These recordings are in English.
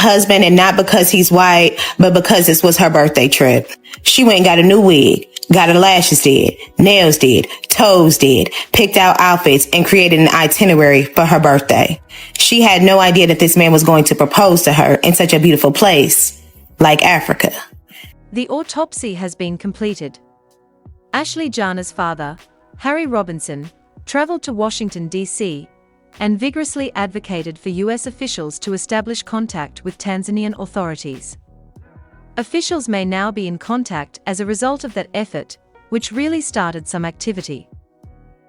husband, and not because he's white, but because this was her birthday trip. She went and got a new wig, got her lashes did, nails did, toes did, picked out outfits, and created an itinerary for her birthday. She had no idea that this man was going to propose to her in such a beautiful place like Africa. The autopsy has been completed. Ashlee Jenae's father, Harry Robinson, traveled to Washington, D.C., and vigorously advocated for U.S. officials to establish contact with Tanzanian authorities. Officials may now be in contact as a result of that effort, which really started some activity.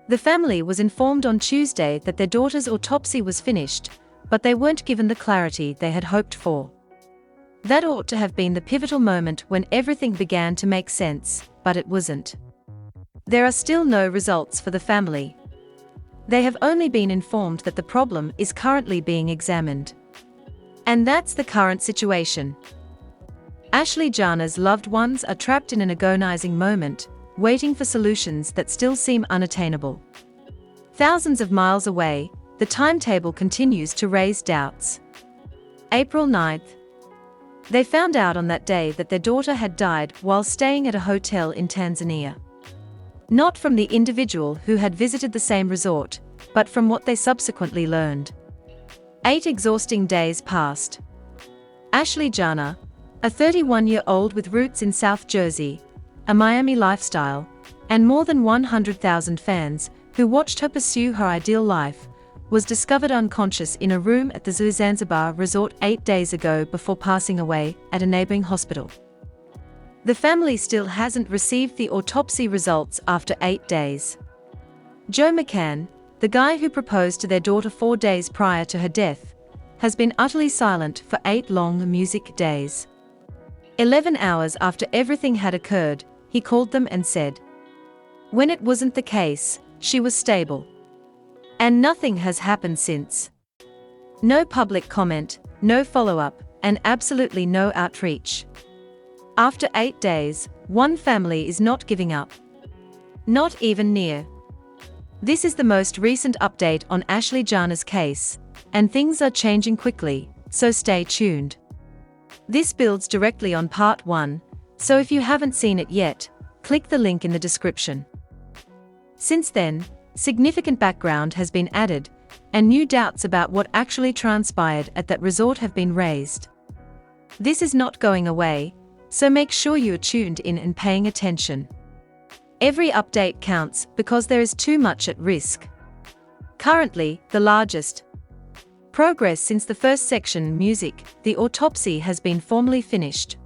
The family was informed on Tuesday that their daughter's autopsy was finished, but they weren't given the clarity they had hoped for. That ought to have been the pivotal moment when everything began to make sense, but it wasn't. There are still no results for the family. They have only been informed that the problem is currently being examined. And that's the current situation. Ashlee Jenae's loved ones are trapped in an agonizing moment, waiting for solutions that still seem unattainable. Thousands of miles away, the timetable continues to raise doubts. April 9th. They found out on that day that their daughter had died while staying at a hotel in Tanzania. Not from the individual who had visited the same resort, but from what they subsequently learned. 8 exhausting days passed. Ashlee Jenae, a 31-year-old with roots in South Jersey, a Miami lifestyle, and more than 100,000 fans who watched her pursue her ideal life, was discovered unconscious in a room at the Zanzibar resort 8 days ago before passing away at a neighboring hospital. The family still hasn't received the autopsy results after 8 days. Joe McCann, the guy who proposed to their daughter 4 days prior to her death, has been utterly silent for 8 long music days. 11 hours after everything had occurred, he called them and said, when it wasn't the case, she was stable. And nothing has happened since. No public comment, no follow-up, and absolutely no outreach. After 8 days, one family is not giving up. Not even near. This is the most recent update on Ashlee Jenae's case, and things are changing quickly, so stay tuned. This builds directly on part 1, so if you haven't seen it yet, click the link in the description. Since then, significant background has been added, and new doubts about what actually transpired at that resort have been raised. This is not going away, so make sure you're tuned in and paying attention. Every update counts because there is too much at risk. Currently, the largest progress since the first section, music, the autopsy has been formally finished.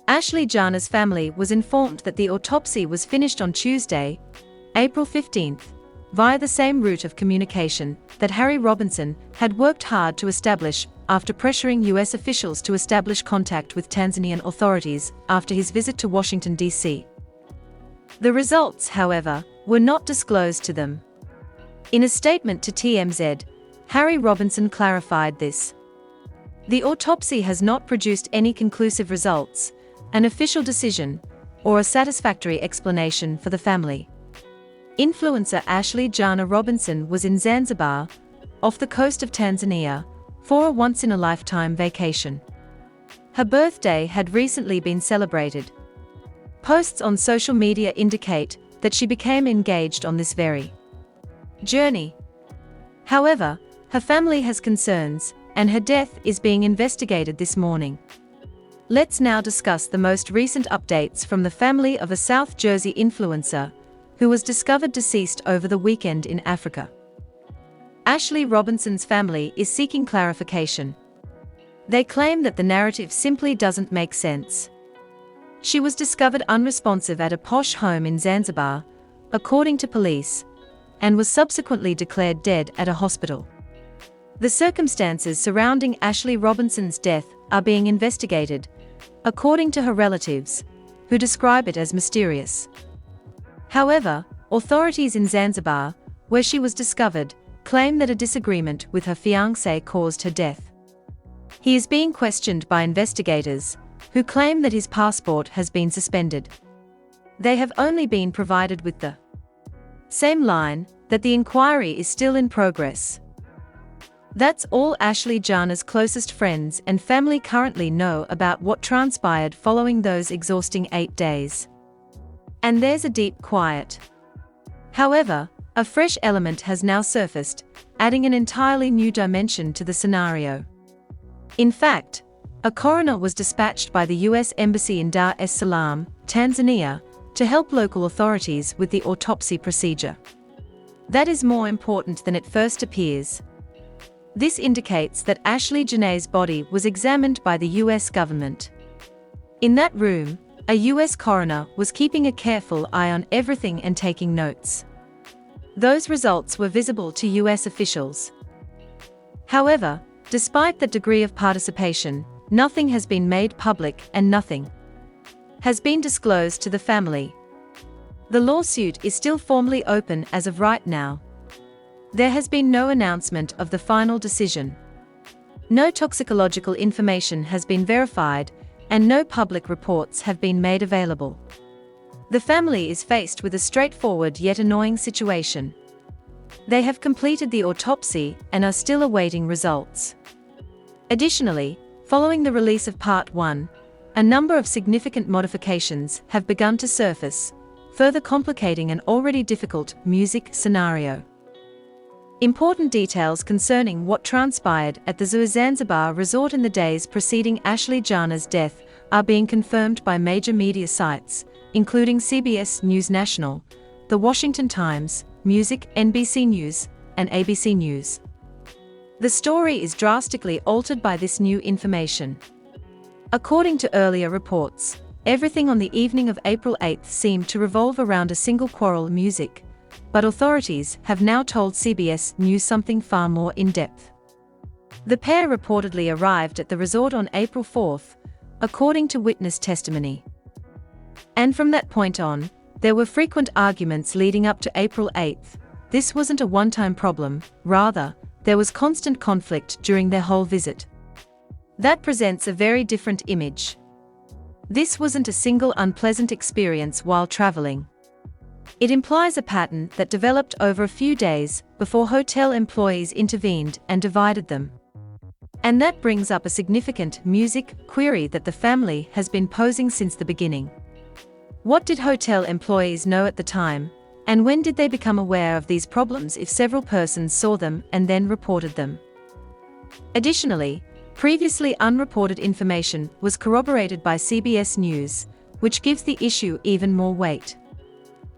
Ashlee Jenae's family was informed that the autopsy was finished on Tuesday, April 15th, via the same route of communication that Harry Robinson had worked hard to establish after pressuring U.S. officials to establish contact with Tanzanian authorities after his visit to Washington, D.C. The results, however, were not disclosed to them. In a statement to TMZ, Harry Robinson clarified this. The autopsy has not produced any conclusive results, an official decision, or a satisfactory explanation for the family. Influencer Ashlee Jenae Robinson was in Zanzibar, off the coast of Tanzania, for a once-in-a-lifetime vacation. Her birthday had recently been celebrated. Posts on social media indicate that she became engaged on this very journey. However, her family has concerns, and her death is being investigated this morning. Let's now discuss the most recent updates from the family of a South Jersey influencer who was discovered deceased over the weekend in Africa. Ashlee Robinson's family is seeking clarification. They claim that the narrative simply doesn't make sense. She was discovered unresponsive at a posh home in Zanzibar, according to police, and was subsequently declared dead at a hospital. The circumstances surrounding Ashlee Robinson's death are being investigated, according to her relatives, who describe it as mysterious. However, authorities in Zanzibar, where she was discovered, claim that a disagreement with her fiancé caused her death. He is being questioned by investigators, who claim that his passport has been suspended. They have only been provided with the same line, that the inquiry is still in progress. That's all Ashlee Jenae's closest friends and family currently know about what transpired following those exhausting 8 days. And there's a deep quiet. However, a fresh element has now surfaced, adding an entirely new dimension to the scenario. In fact, a coroner was dispatched by the U.S. Embassy in Dar es Salaam, Tanzania, to help local authorities with the autopsy procedure. That is more important than it first appears. This indicates that Ashlee Jenae's body was examined by the U.S. government. In that room, a U.S. coroner was keeping a careful eye on everything and taking notes. Those results were visible to U.S. officials. However, despite that degree of participation, nothing has been made public and nothing has been disclosed to the family. The lawsuit is still formally open as of right now. There has been no announcement of the final decision. No toxicological information has been verified, and no public reports have been made available. The family is faced with a straightforward yet annoying situation. They have completed the autopsy and are still awaiting results. Additionally, following the release of Part 1, a number of significant modifications have begun to surface, further complicating an already difficult music scenario. Important details concerning what transpired at the Zanzibar resort in the days preceding Ashlee Jenae's death are being confirmed by major media sites, including CBS News National, The Washington Times, Music, NBC News, and ABC News. The story is drastically altered by this new information. According to earlier reports, everything on the evening of April 8 seemed to revolve around a single quarrel: music. But authorities have now told CBS News something far more in-depth. The pair reportedly arrived at the resort on April 4, according to witness testimony. And from that point on, there were frequent arguments leading up to April 8. This wasn't a one-time problem, rather, there was constant conflict during their whole visit. That presents a very different image. This wasn't a single unpleasant experience while traveling. It implies a pattern that developed over a few days before hotel employees intervened and divided them. And that brings up a significant music query that the family has been posing since the beginning. What did hotel employees know at the time, and when did they become aware of these problems if several persons saw them and then reported them? Additionally, previously unreported information was corroborated by CBS News, which gives the issue even more weight.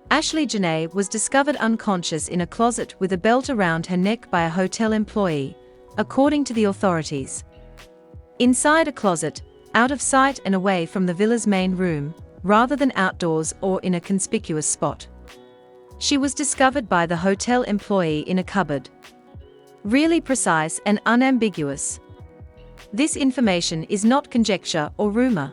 Ashlee Jenae was discovered unconscious in a closet with a belt around her neck by a hotel employee, according to the authorities. Inside a closet, out of sight and away from the villa's main room, rather than outdoors or in a conspicuous spot. She was discovered by the hotel employee in a cupboard. Really precise and unambiguous. This information is not conjecture or rumor.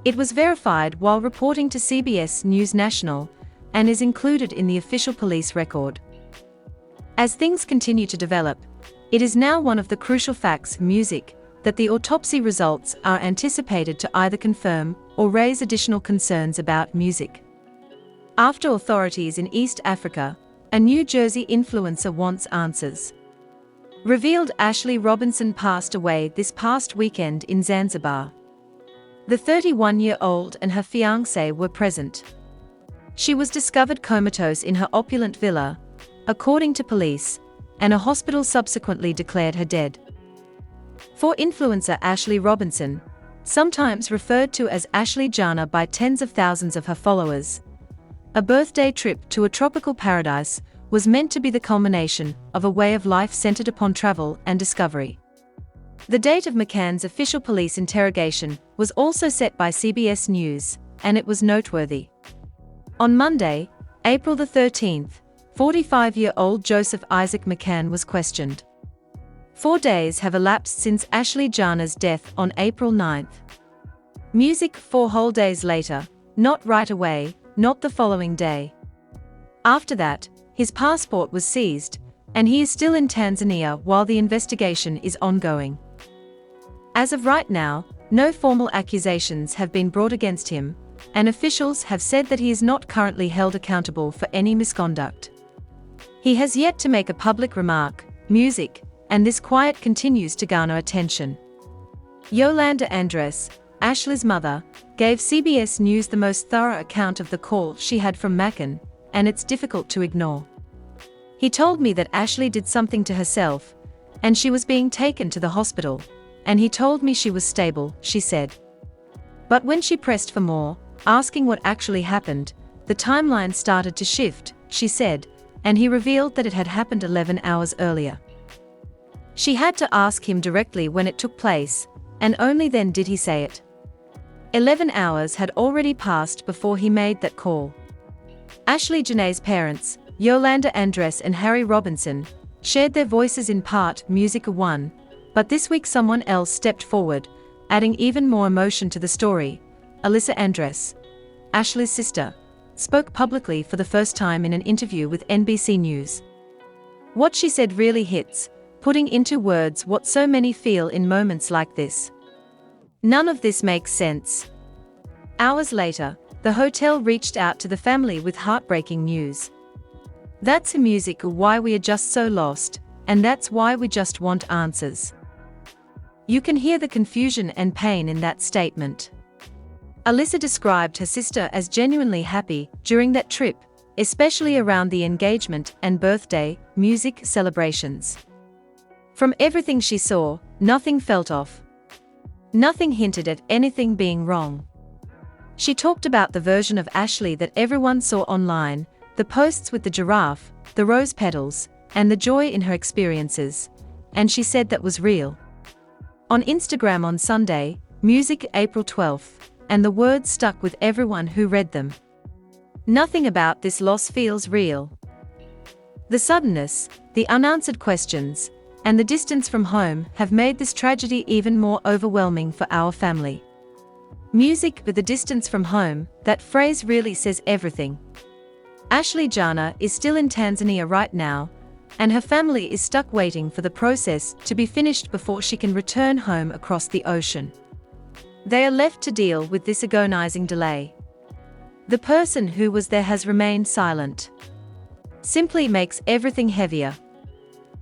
It was verified while reporting to CBS News National, and is included in the official police record. As things continue to develop, it is now one of the crucial facts, music, that the autopsy results are anticipated to either confirm or raise additional concerns about music. After authorities in East Africa, a New Jersey influencer wants answers. Revealed Ashlee Robinson passed away this past weekend in Zanzibar. The 31-year-old and her fiancé were present. She was discovered comatose in her opulent villa, according to police, and a hospital subsequently declared her dead. For influencer Ashlee Robinson, sometimes referred to as Ashlee Jenae by tens of thousands of her followers, a birthday trip to a tropical paradise was meant to be the culmination of a way of life centered upon travel and discovery. The date of McCann's official police interrogation was also set by CBS News, and it was noteworthy. On Monday, April the 13th, 45-year-old Joseph Isaac McCann was questioned. 4 days have elapsed since Ashlee Jenae's death on April 9th. Music 4 whole days later, not right away, not the following day. After that, his passport was seized, and he is still in Tanzania while the investigation is ongoing. As of right now, no formal accusations have been brought against him, and officials have said that he is not currently held accountable for any misconduct. He has yet to make a public remark. Music, and this quiet continues to garner attention. Yolanda Andres, Ashlee's mother, gave CBS News the most thorough account of the call she had from Mackin, and it's difficult to ignore. He told me that Ashlee did something to herself, and she was being taken to the hospital, and he told me she was stable, she said. But when she pressed for more, asking what actually happened, the timeline started to shift, she said, and he revealed that it had happened 11 hours earlier. She had to ask him directly when it took place, and only then did he say it. 11 hours had already passed before he made that call. Ashlee Jenae's parents, Yolanda Andres and Harry Robinson, shared their voices in part Music 1, but this week someone else stepped forward, adding even more emotion to the story. Alyssa Andres, Ashlee's sister, spoke publicly for the first time in an interview with NBC News. What she said really hits, putting into words what so many feel in moments like this. None of this makes sense. Hours later, the hotel reached out to the family with heartbreaking news. That's the music of why we are just so lost, and that's why we just want answers. You can hear the confusion and pain in that statement. Alyssa described her sister as genuinely happy during that trip, especially around the engagement and birthday music celebrations. From everything she saw, nothing felt off. Nothing hinted at anything being wrong. She talked about the version of Ashlee that everyone saw online, the posts with the giraffe, the rose petals, and the joy in her experiences, and she said that was real. On Instagram on Sunday, Music April 12th, and the words stuck with everyone who read them. Nothing about this loss feels real. The suddenness, the unanswered questions, and the distance from home have made this tragedy even more overwhelming for our family. Music with the distance from home, that phrase really says everything. Ashlee Jenae is still in Tanzania right now, and her family is stuck waiting for the process to be finished before she can return home across the ocean. They are left to deal with this agonizing delay. The person who was there has remained silent. Simply makes everything heavier.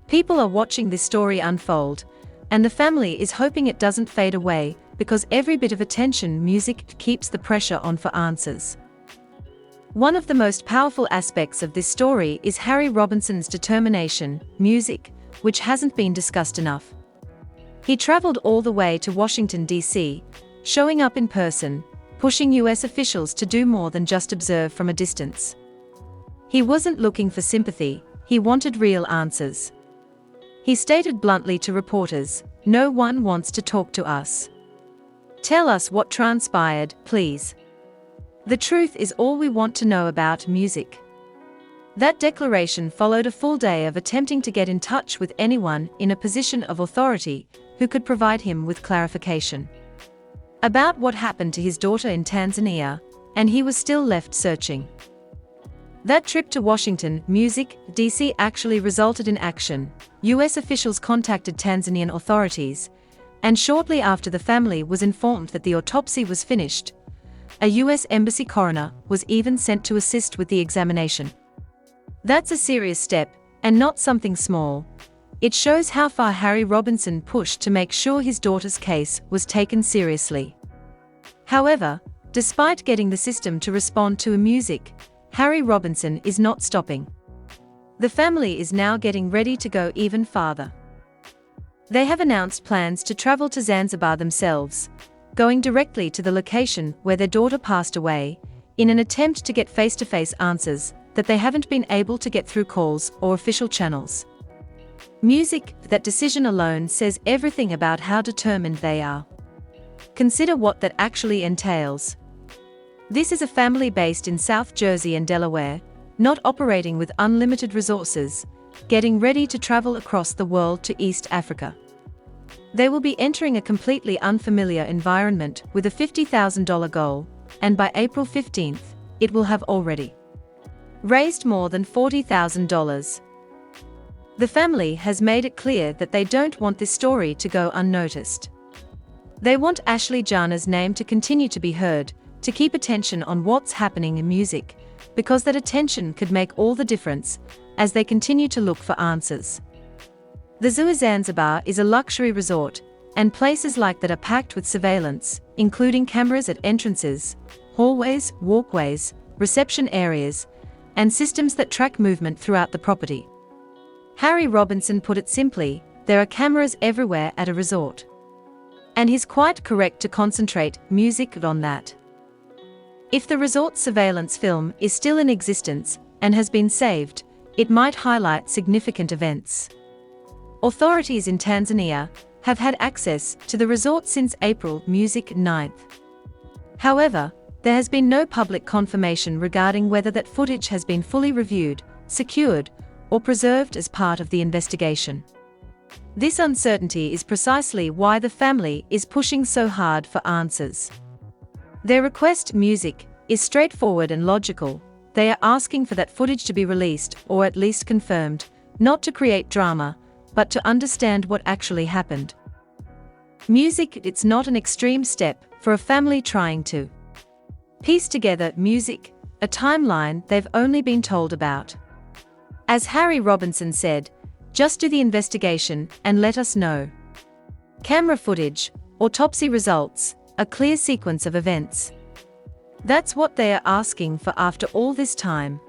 People are watching this story unfold, and the family is hoping it doesn't fade away, because every bit of attention music keeps the pressure on for answers. One of the most powerful aspects of this story is Harry Robinson's determination, music, which hasn't been discussed enough. He traveled all the way to Washington, D.C., showing up in person, pushing U.S. officials to do more than just observe from a distance. He wasn't looking for sympathy, he wanted real answers. He stated bluntly to reporters, "No one wants to talk to us. Tell us what transpired, please. The truth is all we want to know about music." That declaration followed a full day of attempting to get in touch with anyone in a position of authority who could provide him with clarification about what happened to his daughter in Tanzania, and he was still left searching. That trip to Washington, Music, D.C. actually resulted in action. U.S. officials contacted Tanzanian authorities, and shortly after the family was informed that the autopsy was finished, a U.S. Embassy coroner was even sent to assist with the examination. That's a serious step, and not something small. It shows how far Harry Robinson pushed to make sure his daughter's case was taken seriously. However, despite getting the system to respond to a music, Harry Robinson is not stopping. The family is now getting ready to go even farther. They have announced plans to travel to Zanzibar themselves, going directly to the location where their daughter passed away, in an attempt to get face-to-face answers that they haven't been able to get through calls or official channels. Music, that decision alone says everything about how determined they are. Consider what that actually entails. This is a family based in South Jersey and Delaware, not operating with unlimited resources, getting ready to travel across the world to East Africa. They will be entering a completely unfamiliar environment with a $50,000 goal, and by April 15th, it will have already raised more than $40,000. The family has made it clear that they don't want this story to go unnoticed. They want Ashlee Jenae's name to continue to be heard, to keep attention on what's happening in music, because that attention could make all the difference as they continue to look for answers. The Zoo Zanzibar is a luxury resort, and places like that are packed with surveillance, including cameras at entrances, hallways, walkways, reception areas, and systems that track movement throughout the property. Harry Robinson put it simply, there are cameras everywhere at a resort. And he's quite correct to concentrate music on that. If the resort's surveillance film is still in existence and has been saved, it might highlight significant events. Authorities in Tanzania have had access to the resort since April 9th. However, there has been no public confirmation regarding whether that footage has been fully reviewed, secured, or preserved as part of the investigation. This uncertainty is precisely why the family is pushing so hard for answers. Their request music is straightforward and logical. They are asking for that footage to be released or at least confirmed, not to create drama, but to understand what actually happened. Music, it's not an extreme step for a family trying to piece together music, a timeline they've only been told about. As Harry Robinson said, just do the investigation and let us know. Camera footage, autopsy results, a clear sequence of events. That's what they are asking for after all this time.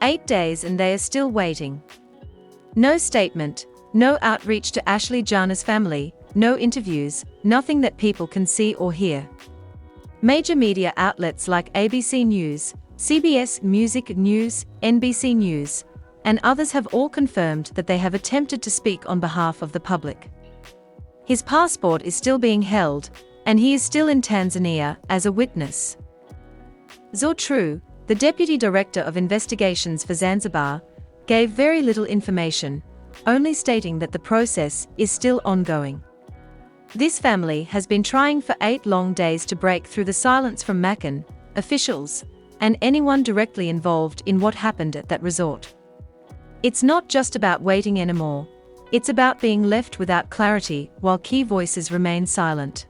8 days and they are still waiting. No statement, no outreach to Ashlee Jenae's family, no interviews, nothing that people can see or hear. Major media outlets like ABC News, CBS Music News, NBC News, and others have all confirmed that they have attempted to speak on behalf of the public. His passport is still being held, and he is still in Tanzania as a witness. Zortru, the Deputy Director of Investigations for Zanzibar, gave very little information, only stating that the process is still ongoing. This family has been trying for 8 long days to break through the silence from Makan, officials, and anyone directly involved in what happened at that resort. It's not just about waiting anymore, it's about being left without clarity while key voices remain silent.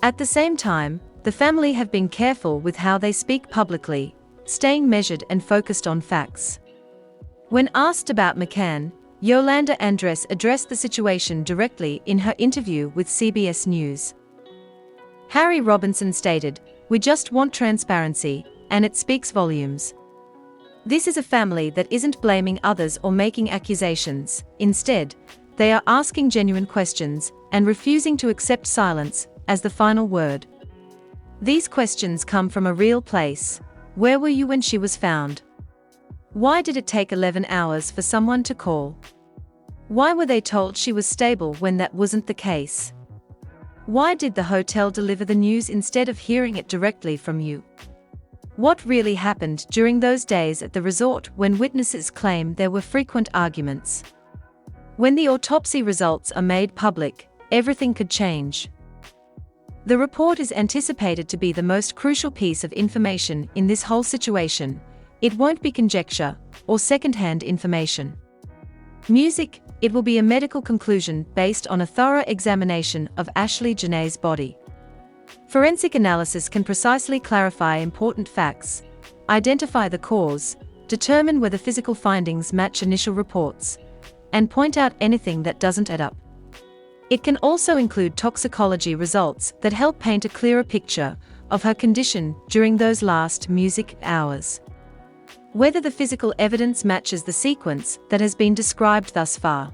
At the same time, the family have been careful with how they speak publicly, staying measured and focused on facts. When asked about Makan, Yolanda Andres addressed the situation directly in her interview with CBS News. Harry Robinson stated, "We just want transparency, and it speaks volumes." This is a family that isn't blaming others or making accusations. Instead, they are asking genuine questions and refusing to accept silence as the final word. These questions come from a real place. Where were you when she was found? Why did it take 11 hours for someone to call? Why were they told she was stable when that wasn't the case? Why did the hotel deliver the news instead of hearing it directly from you? What really happened during those days at the resort when witnesses claim there were frequent arguments? When the autopsy results are made public, everything could change. The report is anticipated to be the most crucial piece of information in this whole situation. It won't be conjecture or second-hand information. Music, it will be a medical conclusion based on a thorough examination of Ashlee Jenae's body. Forensic analysis can precisely clarify important facts, identify the cause, determine whether physical findings match initial reports, and point out anything that doesn't add up. It can also include toxicology results that help paint a clearer picture of her condition during those last music hours. Whether the physical evidence matches the sequence that has been described thus far.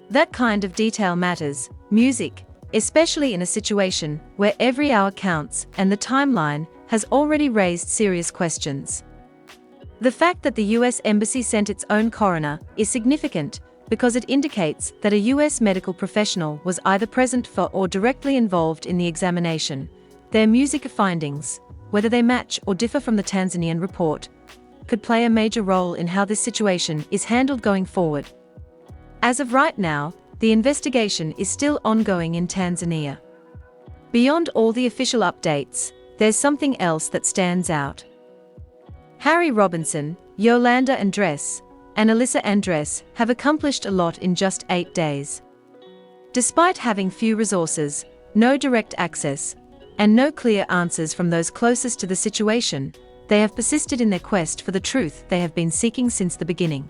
That kind of detail matters. Music, especially in a situation where every hour counts and the timeline has already raised serious questions. The fact that the US Embassy sent its own coroner is significant because it indicates that a US medical professional was either present for or directly involved in the examination. Their music findings, whether they match or differ from the Tanzanian report, could play a major role in how this situation is handled going forward. As of right now, the investigation is still ongoing in Tanzania. Beyond all the official updates, there's something else that stands out. Harry Robinson, Yolanda Andres, and Alyssa Andres have accomplished a lot in just 8 days. Despite having few resources, no direct access, and no clear answers from those closest to the situation, they have persisted in their quest for the truth they have been seeking since the beginning.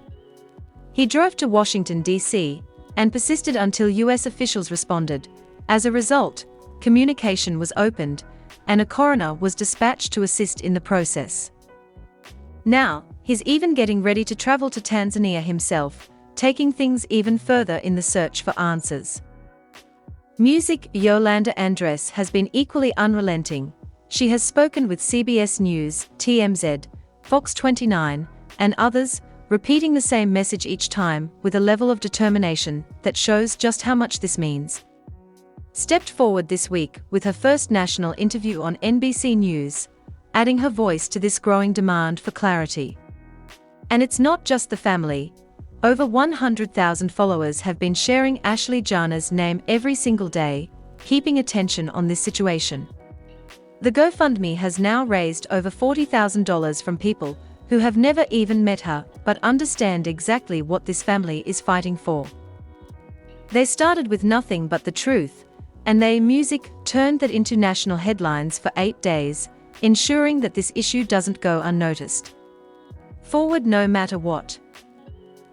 He drove to Washington, D.C., and persisted until U.S. officials responded. As a result, communication was opened, and a coroner was dispatched to assist in the process. Now, he's even getting ready to travel to Tanzania himself, taking things even further in the search for answers. Music Yolanda Andress has been equally unrelenting. She has spoken with CBS News, TMZ, Fox 29, and others, repeating the same message each time with a level of determination that shows just how much this means. Stepped forward this week with her first national interview on NBC News, adding her voice to this growing demand for clarity. And it's not just the family. Over 100,000 followers have been sharing Ashlee Jenae's name every single day, keeping attention on this situation. The GoFundMe has now raised over $40,000 from people who have never even met her but understand exactly what this family is fighting for. They started with nothing but the truth, and music turned that into national headlines for 8 days, ensuring that this issue doesn't go unnoticed. Forward no matter what.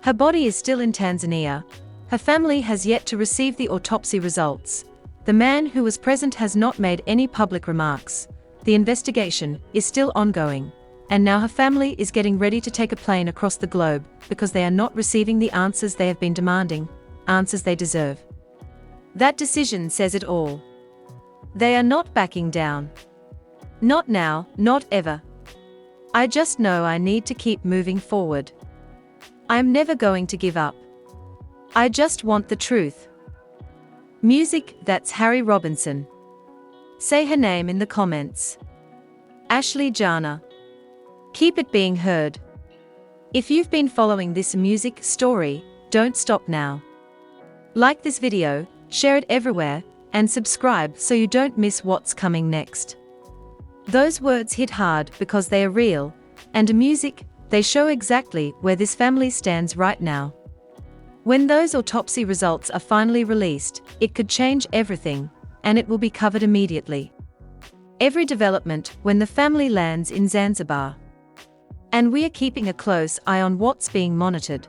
Her body is still in Tanzania. Her family has yet to receive the autopsy results. The man who was present has not made any public remarks. The investigation is still ongoing. And now her family is getting ready to take a plane across the globe because they are not receiving the answers they have been demanding, answers they deserve. That decision says it all. They are not backing down. Not now, not ever. I just know I need to keep moving forward. I'm never going to give up. I just want the truth. Music, that's Harry Robinson. Say her name in the comments. Ashlee Jenae. Keep it being heard. If you've been following this music story, don't stop now. Like this video, share it everywhere, and subscribe so you don't miss what's coming next. Those words hit hard because they are real, and music, they show exactly where this family stands right now. When those autopsy results are finally released, it could change everything, and it will be covered immediately. Every development when the family lands in Zanzibar. And we are keeping a close eye on what's being monitored.